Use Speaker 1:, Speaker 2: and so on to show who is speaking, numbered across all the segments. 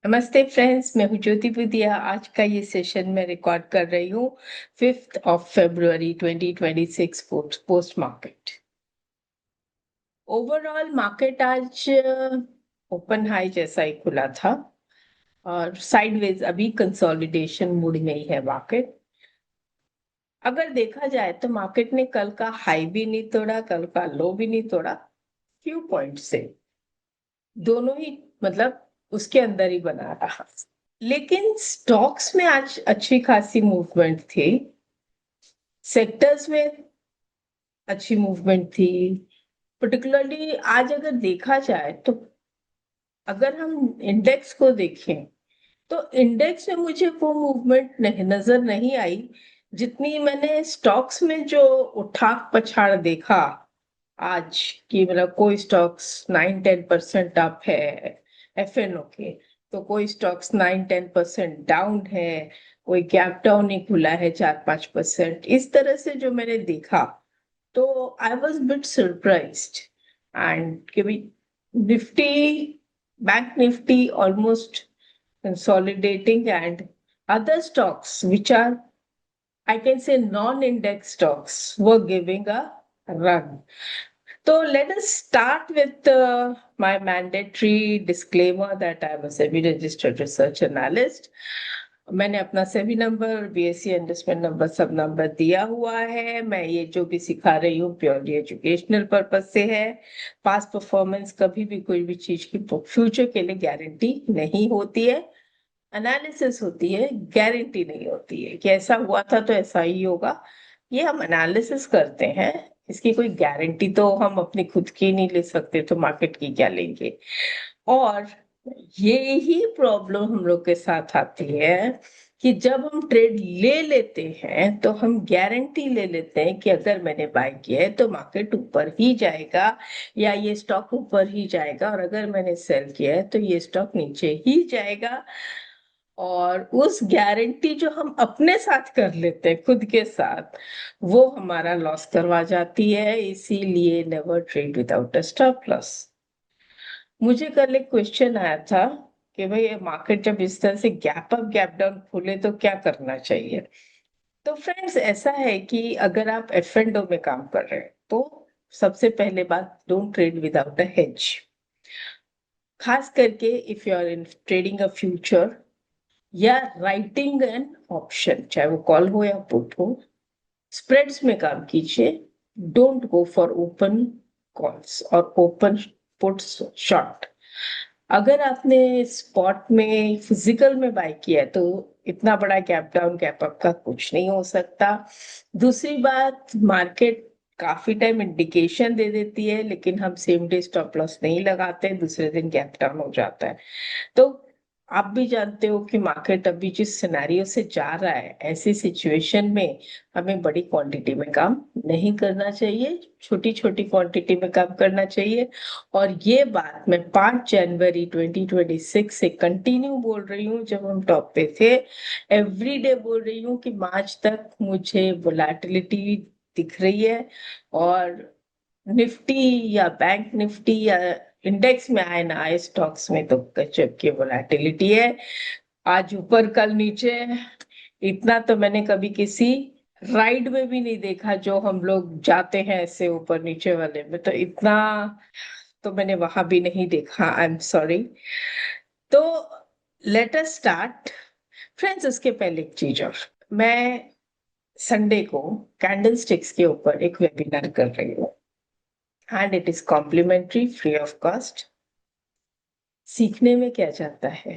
Speaker 1: नमस्ते फ्रेंड्स, मैं हूँ ज्योति बुदिया। आज का ये सेशन मैं रिकॉर्ड कर रही हूँ 5 फरवरी 2026 पोस्ट मार्केट। ओवरऑल मार्केट आज ओपन हाई जैसा ही खुला था और साइडवेज अभी कंसोलिडेशन मूड में ही है मार्केट। अगर देखा जाए तो मार्केट ने कल का हाई भी नहीं तोड़ा, कल का लो भी नहीं तोड़ा। फ्यू पॉइंट से दोनों ही मतलब उसके अंदर ही बना रहा। लेकिन स्टॉक्स में आज अच्छी खासी मूवमेंट थी, सेक्टर्स में अच्छी मूवमेंट थी। पर्टिकुलरली आज अगर देखा जाए तो अगर हम इंडेक्स को देखें तो इंडेक्स में मुझे वो मूवमेंट नहीं नजर नहीं आई जितनी मैंने स्टॉक्स में जो उठाक पछाड़ देखा आज। की मतलब कोई स्टॉक्स 9-10% अप है एफएनओ के, तो कोई स्टॉक्स 9-10% डाउन है, कोई गैप डाउन ही खुला है 4-5%। इस तरह से जो मैंने देखा तो I was bit surprised. And कि भाई Nifty, bank Nifty almost consolidating, and other stocks which are, I can say, non-index stocks were giving a run. So let us start with my mandatory disclaimer that I am a SEBI registered research analyst. मैंने अपना SEBI number, BSc endorsement number, सब number दिया हुआ है। मैं ये जो भी सिखा रही हूँ प्योरली एजुकेशनल पर्पज से है। पास्ट परफॉर्मेंस कभी भी कोई भी चीज की फ्यूचर के लिए गारंटी नहीं होती है। एनालिसिस होती है, गारंटी नहीं होती है कि ऐसा हुआ था तो ऐसा ही होगा। ये हम एनालिसिस करते हैं, इसकी कोई गारंटी तो हम अपनी खुद की नहीं ले सकते, तो मार्केट की क्या लेंगे। और ये ही प्रॉब्लम हम लोग के साथ आती है कि जब हम ट्रेड ले लेते हैं तो हम गारंटी ले लेते हैं कि अगर मैंने बाय किया है तो मार्केट ऊपर ही जाएगा या ये स्टॉक ऊपर ही जाएगा, और अगर मैंने सेल किया है तो ये स्टॉक नीचे ही जाएगा। और उस गारंटी जो हम अपने साथ कर लेते हैं खुद के साथ, वो हमारा लॉस करवा जाती है। इसीलिए नेवर ट्रेड विदाउट अ स्टॉप लॉस। मुझे कल एक क्वेश्चन आया था कि भाई मार्केट जब इस तरह से गैप अप गैप डाउन खुले तो क्या करना चाहिए। तो फ्रेंड्स, ऐसा है कि अगर आप एफ एंड ओ में काम कर रहे हैं तो सबसे पहले बात, don't trade without a hedge. खास करके if you are in trading a future या राइटिंग एन ऑप्शन, चाहे वो कॉल हो या पुट हो, स्प्रेड्स में काम कीजिए। Don't go for open calls और ओपन पुट्स शॉर्ट। अगर आपने स्पॉट में फिजिकल में बाय किया है तो इतना बड़ा गैप डाउन गैप अप का कुछ नहीं हो सकता। दूसरी बात, मार्केट काफी टाइम इंडिकेशन दे देती है लेकिन हम सेम डे स्टॉप लॉस नहीं लगाते, दूसरे दिन गैप डाउन हो जाता है। तो आप भी जानते हो कि मार्केट अभी जिस सिनेरियो से जा रहा है, ऐसी सिचुएशन में हमें बड़ी क्वांटिटी में काम नहीं करना चाहिए, छोटी छोटी क्वांटिटी में काम करना चाहिए। और ये बात मैं 5 जनवरी 2026 से कंटिन्यू बोल रही हूँ, जब हम टॉप पे थे। एवरी डे बोल रही हूँ कि मार्च तक मुझे वोलेटिलिटी दिख रही है। और निफ्टी या बैंक निफ्टी या इंडेक्स में आए ना आए, स्टॉक्स में तो गजब की वोलेटिलिटी है। आज ऊपर कल नीचे, इतना तो मैंने कभी किसी राइड में भी नहीं देखा। जो हम लोग जाते हैं ऐसे ऊपर नीचे वाले में, तो इतना तो मैंने वहां भी नहीं देखा। I am sorry. तो लेट अस स्टार्ट फ्रेंड्स। उसके पहले एक चीज और, मैं संडे को कैंडल स्टिक्स के ऊपर एक वेबिनार कर रही हूँ and it is complimentary, free of cost. सीखने में क्या जाता है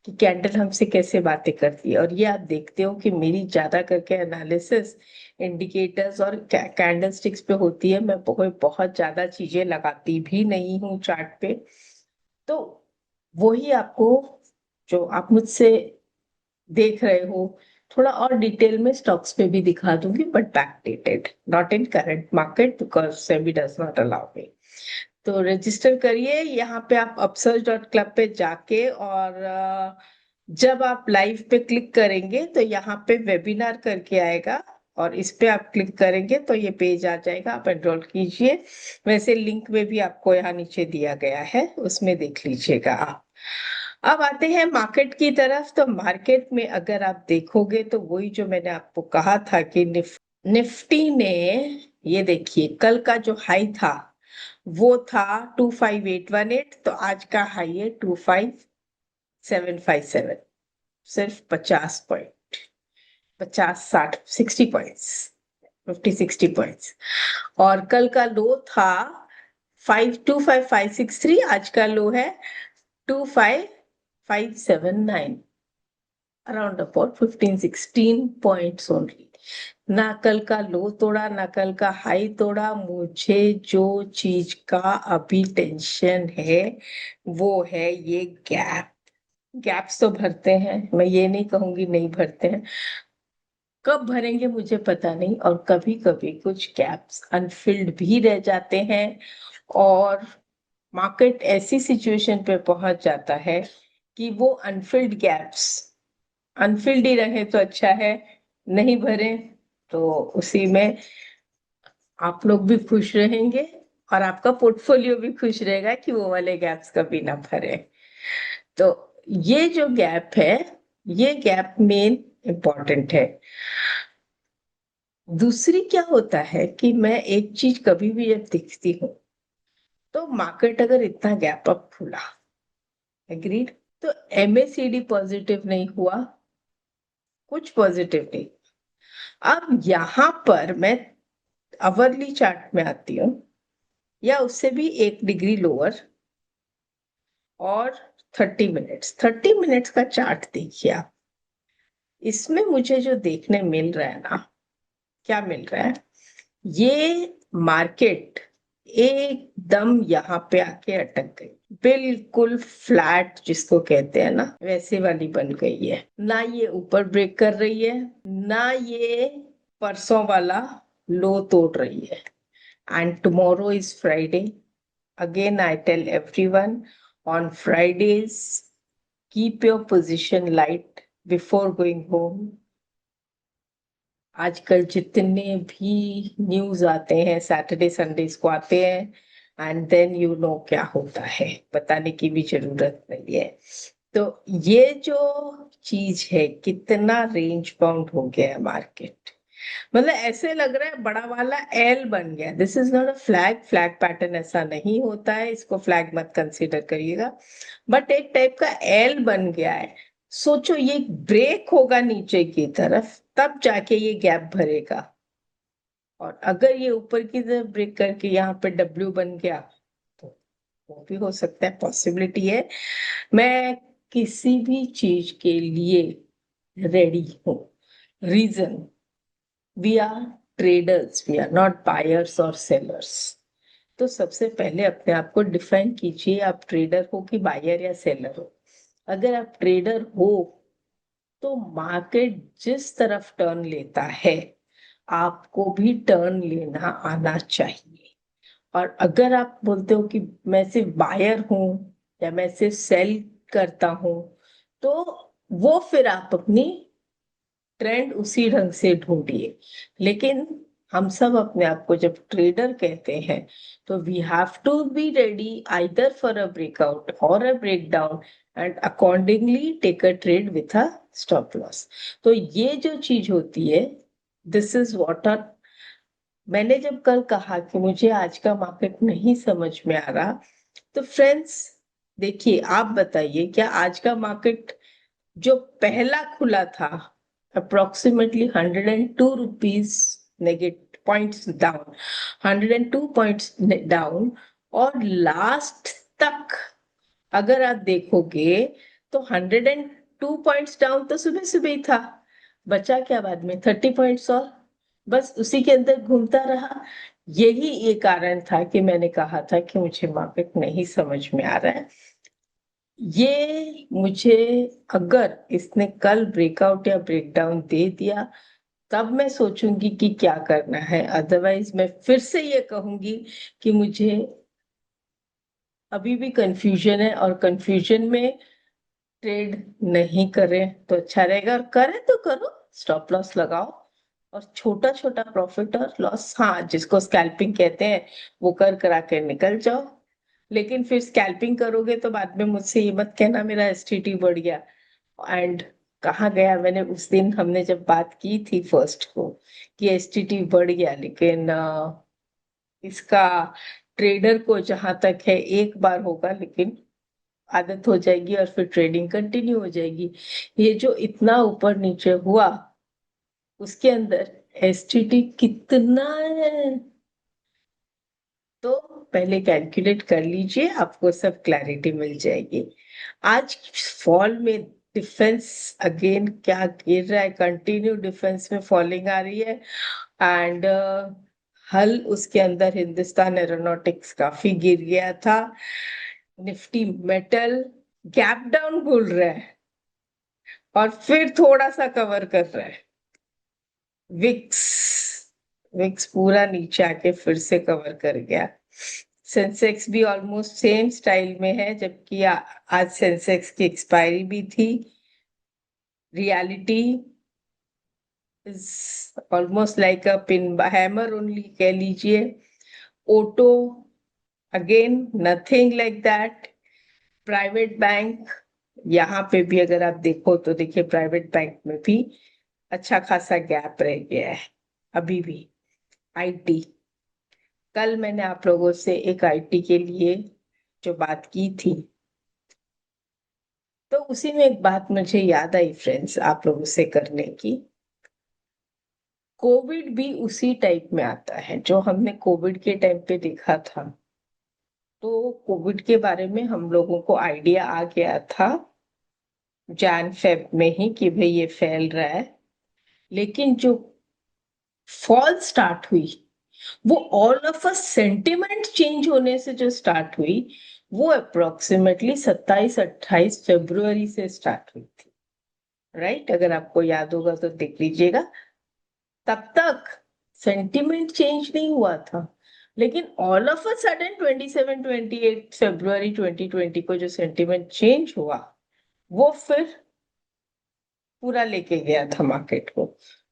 Speaker 1: कि कैंडल हमसे कैसे बातें करती है, और ये आप देखते हो कि मेरी ज्यादा करके एनालिसिस इंडिकेटर्स और कैंडल स्टिक्स पे होती है। मैं बहुत बहुत ज्यादा चीजें लगाती भी नहीं हूँ चार्ट पे। तो वही आपको, जो आप मुझसे देख रहे हो, थोड़ा और डिटेल में स्टॉक्स पे भी दिखा दूंगी, but back dated, not in current market, because SEBI does not allow me. तो रजिस्टर करिए यहाँ पे, आप upsurge.club पे जाके, और जब आप लाइव पे क्लिक करेंगे तो यहाँ पे वेबिनार करके आएगा, और इस पे आप क्लिक करेंगे तो ये पेज आ जाएगा, आप एनरोल कीजिए। वैसे लिंक में भी आपको यहाँ नीचे दिया गया है, उसमें देख लीजिएगा आप। अब आते हैं मार्केट की तरफ। तो मार्केट में अगर आप देखोगे तो वही जो मैंने आपको कहा था कि निफ्टी ने, ये देखिए कल का जो हाई था वो था 25818, तो आज का हाई है 25757। सिर्फ 50 पॉइंट, 50 60 60 पॉइंट्स, 50 60 पॉइंट्स। और कल का लो था 525563, आज का लो है 25579, अराउंड अबाउट 15 16 पॉइंट्स ओनली। ना कल का लो तोड़ा ना कल का हाई तोड़ा। मुझे जो चीज का अभी टेंशन है वो है ये गैप। गैप्स तो भरते हैं, मैं ये नहीं कहूंगी नहीं भरते हैं, कब भरेंगे मुझे पता नहीं। और कभी कभी कुछ गैप्स अनफिल्ड भी रह जाते हैं, और मार्केट ऐसी सिचुएशन पे पहुंच जाता है कि वो अनफिल्ड गैप्स अनफिल्ड ही रहे तो अच्छा है, नहीं भरे तो उसी में आप लोग भी खुश रहेंगे और आपका पोर्टफोलियो भी खुश रहेगा कि वो वाले गैप्स कभी ना भरे। तो ये जो गैप है, ये गैप मेन इम्पॉर्टेंट है। दूसरी क्या होता है कि मैं एक चीज कभी भी जब दिखती हूँ, तो मार्केट अगर इतना गैप अप खुला, एग्रीड, तो एमएसीडी पॉजिटिव नहीं हुआ, कुछ पॉजिटिव नहीं। अब यहां पर मैं अवरली चार्ट में आती हूँ, या उससे भी 1 डिग्री लोअर, और 30 मिनट्स का चार्ट देखिए आप। इसमें मुझे जो देखने मिल रहा है ना, क्या मिल रहा है, ये मार्केट एकदम यहाँ पे आके अटक गई, बिल्कुल फ्लैट जिसको कहते हैं ना वैसे वाली बन गई है। ना ये ऊपर ब्रेक कर रही है, ना ये परसों वाला लो तोड़ रही है। And tomorrow is Friday, again I tell everyone, on Fridays keep your position light before going home। आजकल जितने भी न्यूज आते हैं सैटरडे संडेज को आते हैं, एंड देन यू नो क्या होता है, बताने की भी जरूरत नहीं है। तो ये जो चीज है, कितना रेंज बाउंड हो गया है मार्केट, मतलब ऐसे लग रहा है बड़ा वाला एल बन गया। This is not a flag, flag pattern ऐसा नहीं होता है, इसको फ्लैग मत कंसीडर करिएगा, बट एक टाइप का एल बन गया है। सोचो ये ब्रेक होगा नीचे की तरफ, तब जाके ये गैप भरेगा। और अगर ये ऊपर की तरफ ब्रेक करके यहाँ पे डब्ल्यू बन गया, तो वो भी हो सकता है, पॉसिबिलिटी है। मैं किसी भी चीज के लिए रेडी हूँ। Reason, we are traders, we are not buyers और सेलर्स। तो सबसे पहले अपने आप को डिफाइन कीजिए, आप ट्रेडर हो कि बायर या सेलर हो। अगर आप ट्रेडर हो तो मार्केट जिस तरफ टर्न लेता है आपको भी टर्न लेना आना चाहिए। और अगर आप बोलते हो कि मैं सिर्फ बायर हूं या मैं सिर्फ सेल करता हूं, तो वो फिर आप अपनी ट्रेंड उसी ढंग से ढूंढिए। लेकिन हम सब अपने आप को जब ट्रेडर कहते हैं, तो we have to be ready either for a breakout और a breakdown, and accordingly take a trade with a stop loss. तो ये जो चीज होती है, दिस इज व्हाट आर, मैंने जब कल कहा कि मुझे आज का मार्केट नहीं समझ में आ रहा, तो फ्रेंड्स देखिए आप बताइए, क्या आज का मार्केट जो पहला खुला था approximately 102 rupees negative points down, 102 points down, और लास्ट तक अगर आप देखोगे तो 102 पॉइंट्स डाउन तो सुबह सुबह ही था, बचा क्या बाद में 30 पॉइंट्स, और बस उसी के अंदर घूमता रहा। यही एक कारण था कि मैंने कहा था कि मुझे मार्केट नहीं समझ में आ रहा है। ये मुझे, अगर इसने कल ब्रेकआउट या ब्रेकडाउन दे दिया तब मैं सोचूंगी कि क्या करना है, अदरवाइज मैं फिर से ये कहूंगी कि मुझे अभी भी कंफ्यूजन है, और कंफ्यूजन में ट्रेड नहीं करें तो अच्छा रहेगा, और करें तो करो, स्टॉप लॉस लगाओ, और छोटा छोटा प्रॉफिट और लॉस, हाँ जिसको स्कैल्पिंग कहते हैं, वो कर करा के निकल जाओ। लेकिन फिर स्कैल्पिंग करोगे तो बाद में मुझसे ये मत कहना मेरा एसटीटी बढ़ गया। एंड कहाँ गया, मैंने उस दिन हमने जब बात की थी फर्स्ट को कि एसटीटी बढ़ गया, लेकिन इसका ट्रेडर को जहां तक है एक बार होगा, लेकिन आदत हो जाएगी और फिर ट्रेडिंग कंटिन्यू हो जाएगी। ये जो इतना ऊपर नीचे हुआ उसके अंदर एसटीटी कितना है, तो पहले कैलकुलेट कर लीजिए, आपको सब क्लैरिटी मिल जाएगी। आज फॉल में डिफेंस अगेन क्या गिर रहा है, कंटिन्यू डिफेंस में फॉलिंग आ रही है। एंड हल उसके अंदर हिंदुस्तान एरोनॉटिक्स काफी गिर गया था। निफ्टी मेटल गैप डाउन बोल रहा है और फिर थोड़ा सा कवर कर रहा है। विक्स विक्स पूरा नीचे आके फिर से कवर कर गया। सेंसेक्स भी ऑलमोस्ट सेम स्टाइल में है, जबकि आज सेंसेक्स की एक्सपायरी भी थी। Reality is almost like a pin hammer only कह लीजिए। Auto again nothing like that. Private bank, यहाँ पे भी अगर आप देखो तो देखिए प्राइवेट बैंक में भी अच्छा खासा गैप रह गया है अभी भी। आईटी, कल मैंने आप लोगों से एक आईटी के लिए जो बात की थी, तो उसी में एक बात मुझे याद आई फ्रेंड्स आप लोगों से करने की। कोविड भी उसी टाइप में आता है जो हमने कोविड के टाइम पे देखा था। तो कोविड के बारे में हम लोगों को आइडिया आ गया था जैन फेब में ही कि भाई ये फैल रहा है, लेकिन जो फॉल स्टार्ट हुई वो all of a sentiment change होने से जो स्टार्ट हुई वो अप्रोक्सीमेटली 27-28 फरवरी से स्टार्ट हुई थी। राइट, अगर आपको याद होगा तो देख लीजिएगा। तब तक सेंटिमेंट चेंज नहीं हुआ था, लेकिन ऑल ऑफ अ सडन 27-28 फरवरी 2020 को जो सेंटिमेंट चेंज हुआ वो फिर पूरा लेके गया था मार्केट को।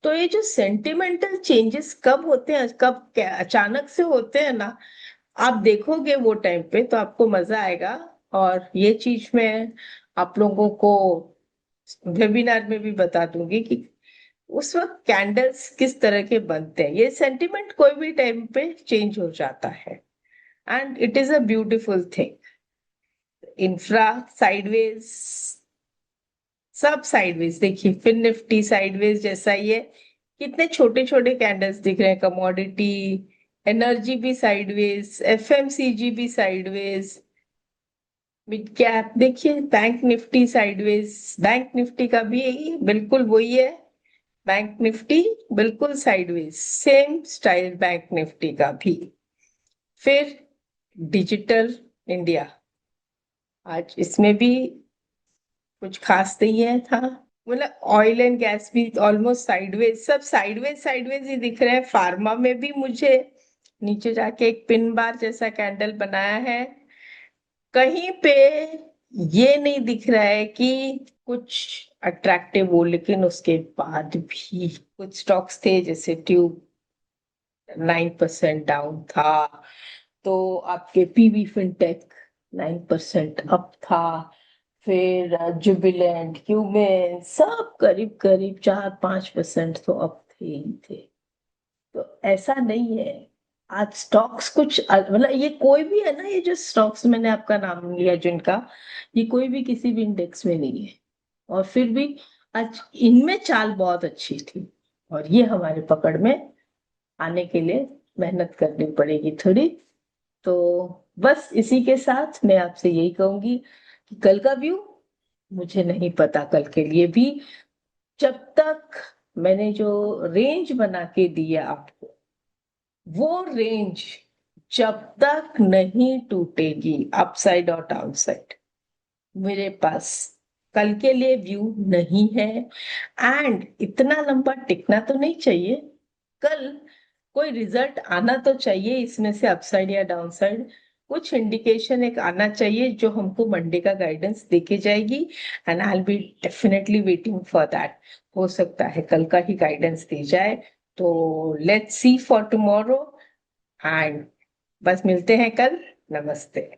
Speaker 1: तो ये जो सेंटिमेंटल चेंजेस कब होते हैं, कब अचानक से होते हैं ना, आप देखोगे वो टाइम पे तो आपको मजा आएगा। और ये चीज मैं आप लोगों को वेबिनार में भी बता दूंगी कि उस वक्त कैंडल्स किस तरह के बनते हैं। ये सेंटिमेंट कोई भी टाइम पे चेंज हो जाता है and it is a beautiful thing. Infra sideways, सब साइडवेज देखिए, फिर निफ्टी साइडवेज जैसा ही है। कितने छोटे छोटे कैंडल्स दिख रहे हैं। कमोडिटी, एनर्जी भी साइडवेज, एफएमसीजी भी साइडवेज। मिड कैप देखिए, bank Nifty sideways. Bank Nifty का भी यही बिल्कुल वही है। बैंक निफ्टी बिल्कुल sideways, same style bank Nifty का भी। फिर डिजिटल इंडिया, आज इसमें भी कुछ खास नहीं है था। मतलब ऑयल एंड गैस भी ऑलमोस्ट साइडवेज, सब साइडवेज साइडवेज ही दिख रहे हैं। फार्मा में भी मुझे नीचे जाके एक पिन बार जैसा कैंडल बनाया है। कहीं पे ये नहीं दिख रहा है कि कुछ अट्रैक्टिव हो, लेकिन उसके बाद भी कुछ स्टॉक्स थे जैसे ट्यूब 9% डाउन था, तो आपके पीवी फिनटेक 9% अप था। फिर जुबिलेंट, क्यूमेन सब करीब करीब 4-5% तो अप थे ही थे। तो ऐसा नहीं है आज स्टॉक्स कुछ मतलब ये कोई भी है ना, ये जो स्टॉक्स मैंने आपका नाम लिया जिनका, ये कोई भी किसी भी इंडेक्स में नहीं है। और फिर भी आज इनमें चाल बहुत अच्छी थी, और ये हमारे पकड़ में आने के लिए मेहनत करनी पड़ेगी थोड़ी। तो बस इसी के साथ मैं आपसे यही कहूंगी कि कल का व्यू मुझे नहीं पता, कल के लिए भी जब तक मैंने जो रेंज बना के दिया आपको, वो रेंज जब तक नहीं टूटेगी अपसाइड और डाउनसाइड, मेरे पास कल के लिए व्यू नहीं है। एंड इतना लंबा टिकना तो नहीं चाहिए। कल कोई रिजल्ट आना तो चाहिए इसमें से, अपसाइड या डाउनसाइड कुछ इंडिकेशन एक आना चाहिए जो हमको मंडे का गाइडेंस देके जाएगी। And I be definitely waiting for that. हो सकता है कल का ही गाइडेंस दी जाए। तो let's see for tomorrow. And बस मिलते हैं कल। नमस्ते।